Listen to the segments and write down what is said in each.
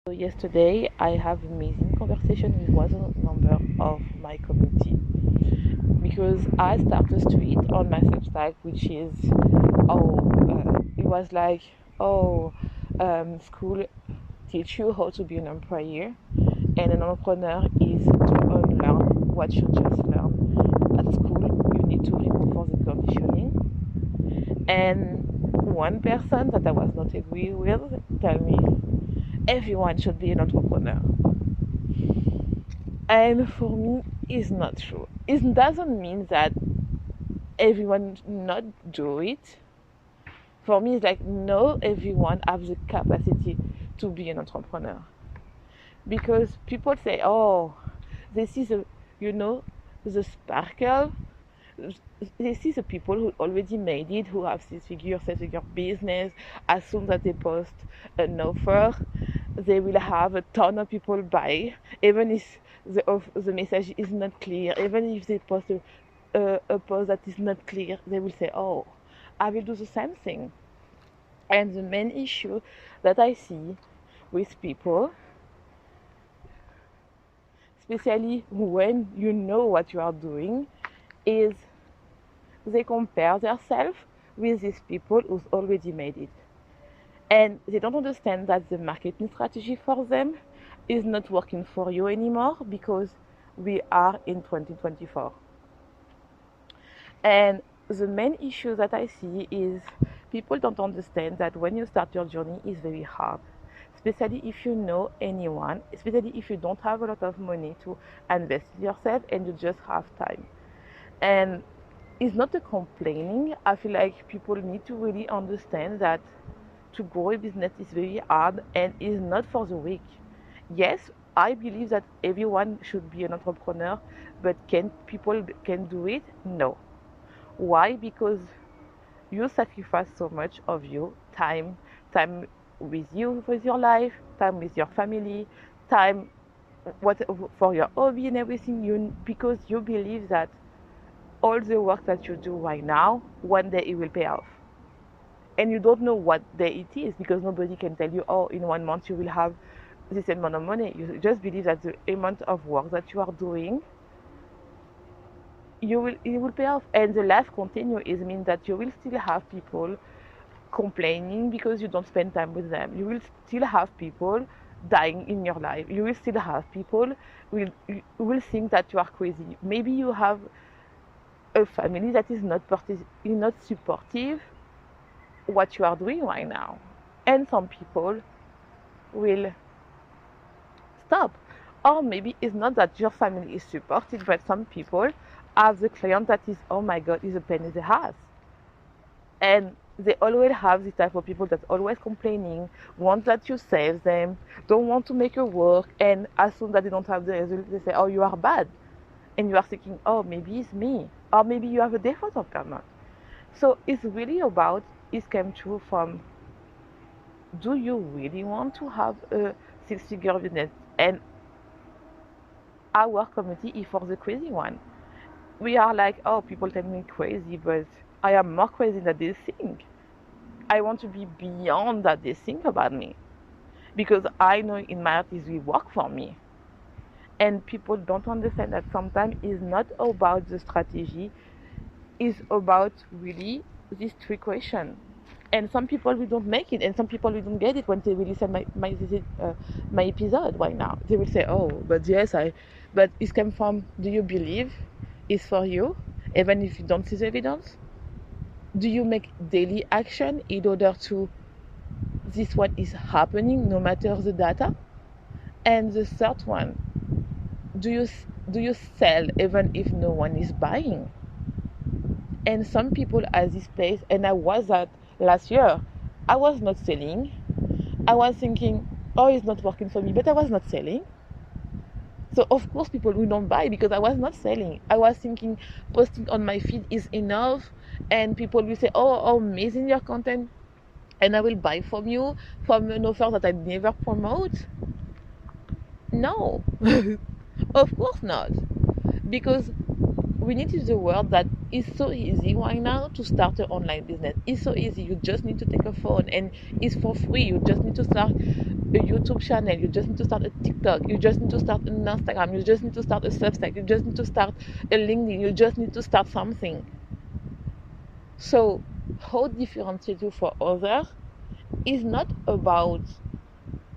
So yesterday, I have amazing conversation with one member of my community because I started a tweet on my Substack, which is it was like school teach you how to be an employer, and an entrepreneur is to unlearn what you just learned at school. You need to remove all the conditioning. And one person that I was not agree with tell me everyone should be an entrepreneur. And for me, it's not true. It doesn't mean that everyone not do it. For me, it's like no, everyone has the capacity to be an entrepreneur. Because people say, oh, this is the sparkle. This is the people who already made it, who have six-figure business. As soon as they post an offer, they will have a ton of people buy, even if the message is not clear, even if they post a post that is not clear, they will say, oh, I will do the same thing. And the main issue that I see with people, especially when you know what you are doing, is they compare themselves with these people who's already made it. And they don't understand that the marketing strategy for them is not working for you anymore because we are in 2024. And the main issue that I see is people don't understand that when you start your journey is very hard, especially if you know anyone, especially if you don't have a lot of money to invest in yourself and you just have time. And it's not a complaining. I feel like people need to really understand that to grow a business is very hard and is not for the weak. Yes, I believe that everyone should be an entrepreneur, but can people can do it? No. Why? Because you sacrifice so much of your time with you, with your life, time with your family, time what for your hobby and everything. Because you believe that all the work that you do right now, one day it will pay off. And you don't know what day it is because nobody can tell you, oh, in 1 month you will have this amount of money. You just believe that the amount of work that you are doing, it will pay off. And the life continue is mean that you will still have people complaining because you don't spend time with them. You will still have people dying in your life. You will still have people will think that you are crazy. Maybe you have a family that is not supportive what you are doing right now, and some people will stop. Or maybe it's not that your family is supportive, but some people have the client that is, oh my god, is a pain in the ass. And they always have the type of people that's always complaining, want that you save them, don't want to make your work, and as soon as they don't have the result, they say, oh, you are bad. And you are thinking, oh, maybe it's me. Or maybe you have a default of karma. So it's really about, it came true from, do you really want to have a six-figure business? And our community is for the crazy one. We are like, oh, people tell me crazy, but I am more crazy than they think. I want to be beyond that they think about me. Because I know in my heart is will work for me. And people don't understand that sometimes it's not about the strategy, it's about really these three questions. And some people we don't make it, and some people we don't get it when they will listen my episode right now. They will say, "Oh, but yes, but it came from. Do you believe it's for you, even if you don't see the evidence? Do you make daily action in order to this what is happening, no matter the data? And the third one, do you sell even if no one is buying?" And some people at this place, and I was at last year, I was not selling. I was thinking, oh, it's not working for me, but I was not selling. So of course people will not buy because I was not selling. I was thinking posting on my feed is enough, and people will say, oh, amazing your content, and I will buy from you from an offer that I never promote. No, of course not, because we need to use a word that is so easy right now to start an online business. It's so easy. You just need to take a phone and it's for free. You just need to start a YouTube channel, you just need to start a TikTok, you just need to start an Instagram, you just need to start a Substack, you just need to start a LinkedIn, you just need to start something. So how differentiate you for others is not about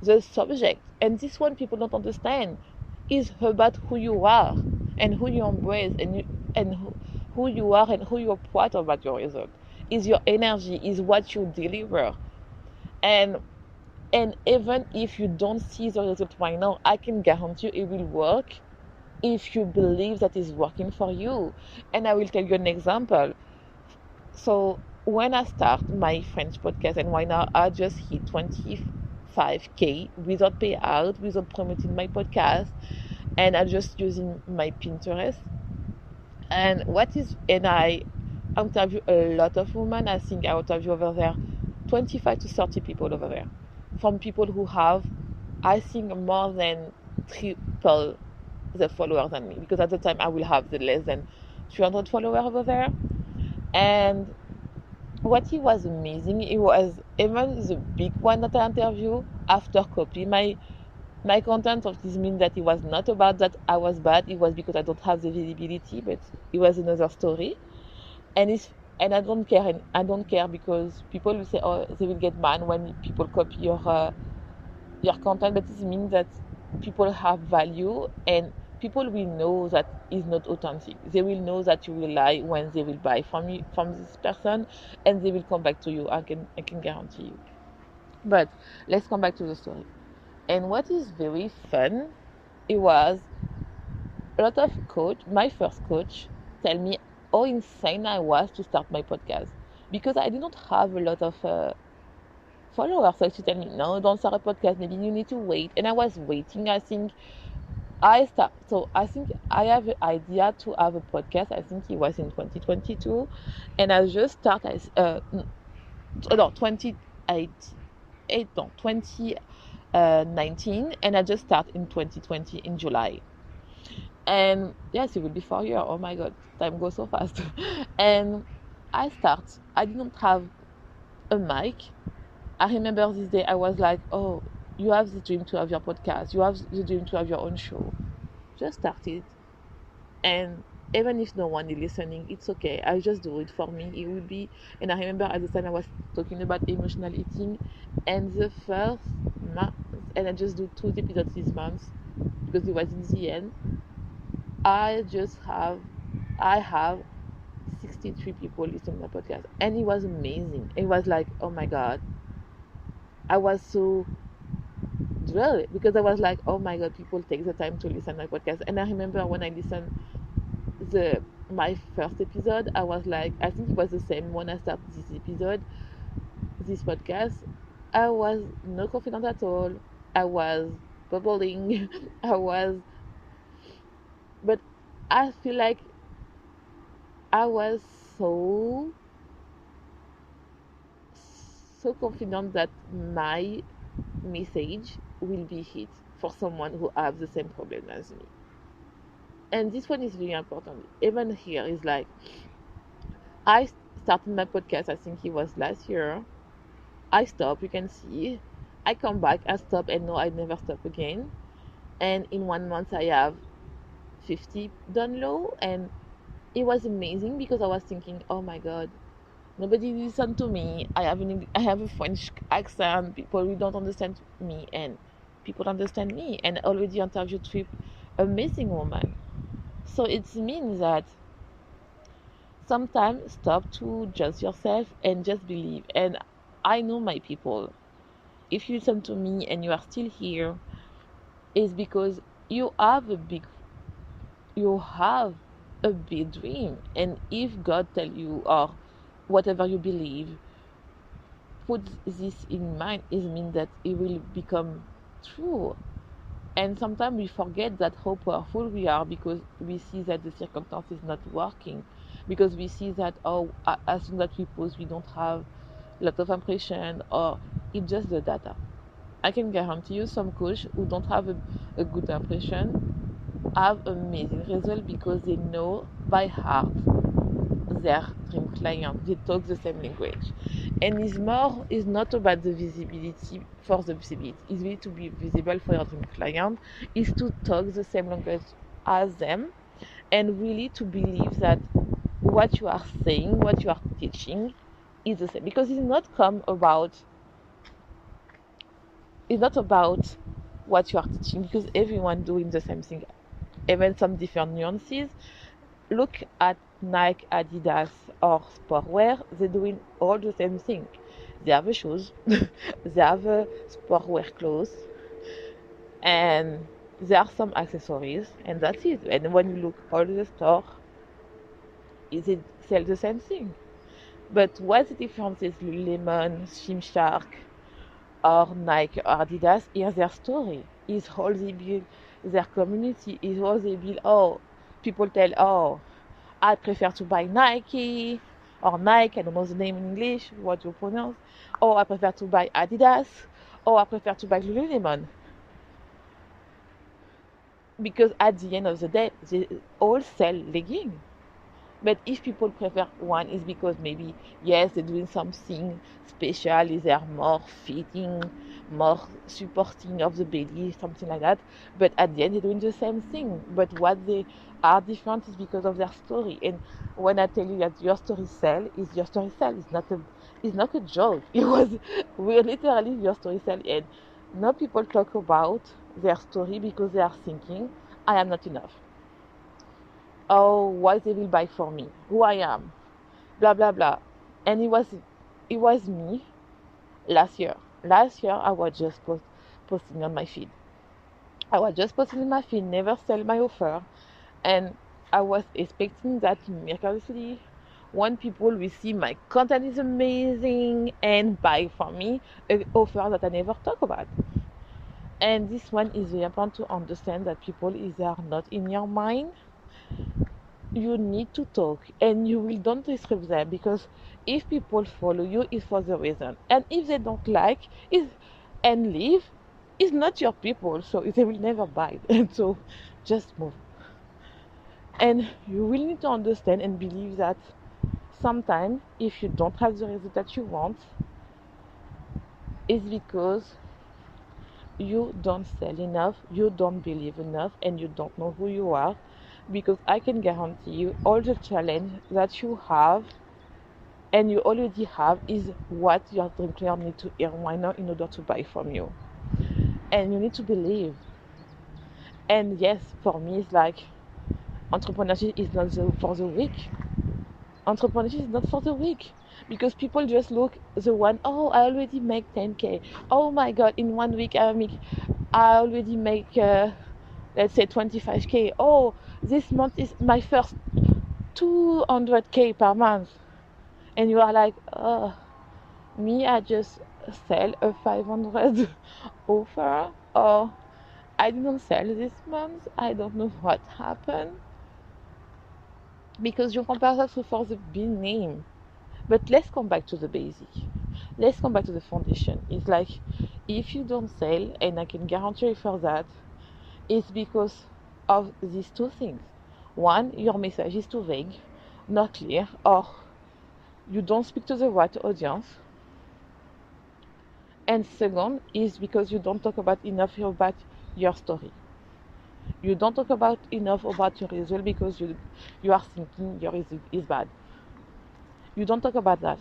the subject, and this one people don't understand, is about who you are and who you embrace, who you are and who you're proud about your result. Is your energy, is what you deliver. And even if you don't see the result right now, I can guarantee you it will work if you believe that it's working for you. And I will tell you an example. So when I start my French podcast, and right now I just hit 25K without payout, without promoting my podcast, and I'm just using my Pinterest. And I interview a lot of women. I think I interview over there 25 to 30 people over there, from people who have, I think, more than triple the followers than me, because at the time I will have the less than 300 followers over there. And what it was amazing, it was even the big one that I interviewed after copy my content of this mean that it was not about that I was bad, it was because I don't have the visibility, but it was another story. And it's and I don't care because people will say, oh, they will get mad when people copy your content, but it means that people have value, and people will know that is not authentic. They will know that you will lie when they will buy from you, from this person, and they will come back to you. I can guarantee you. But let's come back to the story. And what is very fun, it was a lot of coach, my first coach, tell me how insane I was to start my podcast, because I did not have a lot of followers. So she told me, no, don't start a podcast. Maybe you need to wait. And I was waiting. I think I have an idea to have a podcast. I think it was in 2022, and I just started. No, 28, no, 2019, and I just start in 2020 in July. And yes, it will be 4 years. Oh my God, time goes so fast. And I didn't have a mic. I remember this day I was like, oh, you have the dream to have your podcast, you have the dream to have your own show. Just start it. And even if no one is listening, it's okay. I just do it for me. It will be. And I remember at the time I was talking about emotional eating, and the first month, and I just do 2 episodes this month because it was in the end. I have 63 people listening to my podcast, and it was amazing. It was like, oh my God, I was so thrilled because I was like, oh my God, people take the time to listen to my podcast. And I remember when I listened my first episode, I was like, I think it was the same when I started this podcast. I was not confident at all. I was bubbling. But I feel like I was so confident that my message will be hit for someone who has the same problem as me. And this one is very important. Even here is like, I started my podcast, I think it was last year. I stopped, you can see. I come back, I stop, and no, I never stop again. And in 1 month I have 50 download, and it was amazing because I was thinking, oh my God, nobody listen to me. I have a French accent. People don't understand me, and people understand me. And I already interviewed 3 amazing women. So it means that sometimes stop to judge yourself and just believe. And I know my people. If you listen to me and you are still here, it's because you have a big dream. And if God tell you, or whatever you believe, put this in mind, it means that it will become true. And sometimes we forget that how powerful we are because we see that the circumstance is not working, because we see that, oh, as soon as we post, we don't have a lot of impression, or it's just the data. I can guarantee you some coach who don't have a good impression have amazing results because they know by heart their dream client. They talk the same language. And it's not about the visibility for the visibility. It's really to be visible for your dream client, is to talk the same language as them, and really to believe that what you are saying, what you are teaching is the same. Because it's not about what you are teaching, because everyone doing the same thing, even some different nuances. Look at Nike, Adidas, or sportwear. They're doing all the same thing. They have a shoes, they have a sportwear clothes, and there are some accessories, and that's it. And when you look all the store, it sell the same thing. But what the difference is Lululemon, Gymshark, or Nike or Adidas? Here's their story. Is how they build their community. Is how they build. Oh, people tell, oh, I prefer to buy Nike or Nike. I don't know the name in English. What you pronounce? Oh, I prefer to buy Adidas. Oh, I prefer to buy Lululemon. Because at the end of the day, they all sell leggings. But if people prefer one, it's because maybe, yes, they're doing something special, is there more fitting, more supporting of the belly, something like that. But at the end, they're doing the same thing. But what they are different is because of their story. And when I tell you that your story sell, is your story sell. It's not a joke. We're literally your story sell. And now people talk about their story because they are thinking, I am not enough. Oh, why they will buy for me, who I am, blah blah blah. And it was me last year. Last year I was just posting on my feed. I was just posting on my feed, never sell my offer, and I was expecting that miraculously when people will see my content is amazing and buy from me an offer that I never talk about. And this one is very important to understand that people is they are not in your mind. You need to talk, and you will don't disrupt them, because if people follow you, it's for the reason, and if they don't like it and leave, it's not your people, so they will never buy. And so just move. And you will need to understand and believe that sometimes if you don't have the result that you want, it's because you don't sell enough, you don't believe enough, and you don't know who you are. Because I can guarantee you all the challenge that you have and you already have is what your dream client need to hear right now in order to buy from you. And you need to believe. And yes, for me it's like entrepreneurship is not for the weak. Entrepreneurship is not for the weak. Because people just look the one, oh, I already make 10K. Oh my god, in 1 week I already make let's say 25K. Oh, this month is my first 200K per month. And you are like, oh, me, I just sell a 500 offer, or I didn't sell this month, I don't know what happened. Because you compare that for the big name. But let's come back to the basic. Let's come back to the foundation. It's like, if you don't sell, and I can guarantee you for that, it's because of these two things. One, your message is too vague, not clear, or you don't speak to the right audience. And second is because you don't talk enough about your story. You don't talk enough about your result because you are thinking your result is bad. You don't talk about that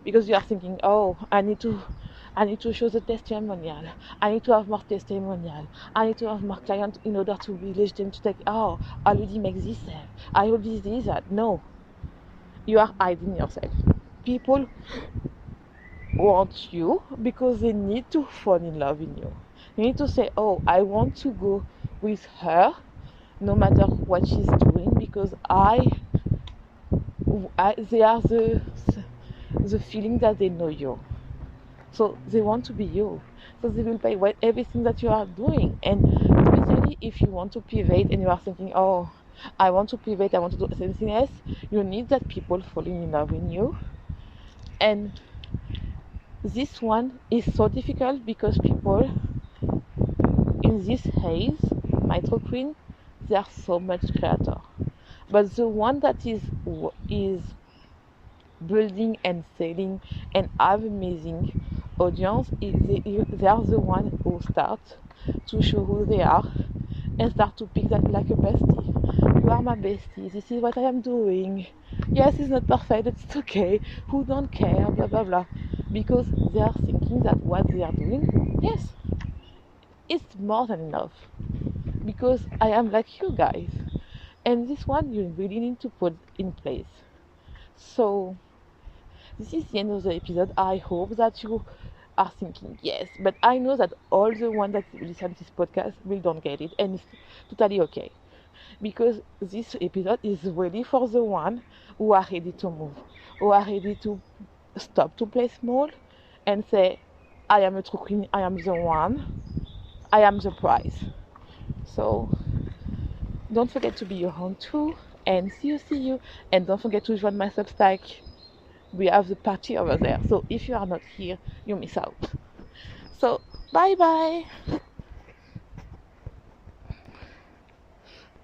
because you are thinking, oh, I need to show the testimonial. I need to have more testimonial. I need to have more clients in order to release them to take, oh, I already make this sale. I already did that. No. You are hiding yourself. People want you because they need to fall in love in you. They need to say, oh, I want to go with her no matter what she's doing, because they are the feeling that they know you. So they want to be you. So they will pay everything that you are doing. And especially if you want to pivot and you are thinking, oh, I want to pivot, I want to do something else, you need that people falling in love with you. And this one is so difficult because people in this haze, Micro Queen, they are so much creator. But the one that is building and selling and have amazing audience, they are the one who start to show who they are and start to pick that like a bestie. You are my bestie. This is what I am doing. Yes, it's not perfect. It's okay. Who don't care? Blah blah blah. Because they are thinking that what they are doing, yes, it's more than enough. Because I am like you guys, and this one you really need to put in place. So this is the end of the episode. I hope that you are thinking yes, but I know that all the ones that listen to this podcast will don't get it, and it's totally okay, because this episode is really for the one who are ready to move, who are ready to stop to play small and say, I am a true queen, I am the one, I am the prize. So don't forget to be your own too, and see you, and don't forget to join my Substack. We have the party over there, so if you are not here, you miss out. So bye bye.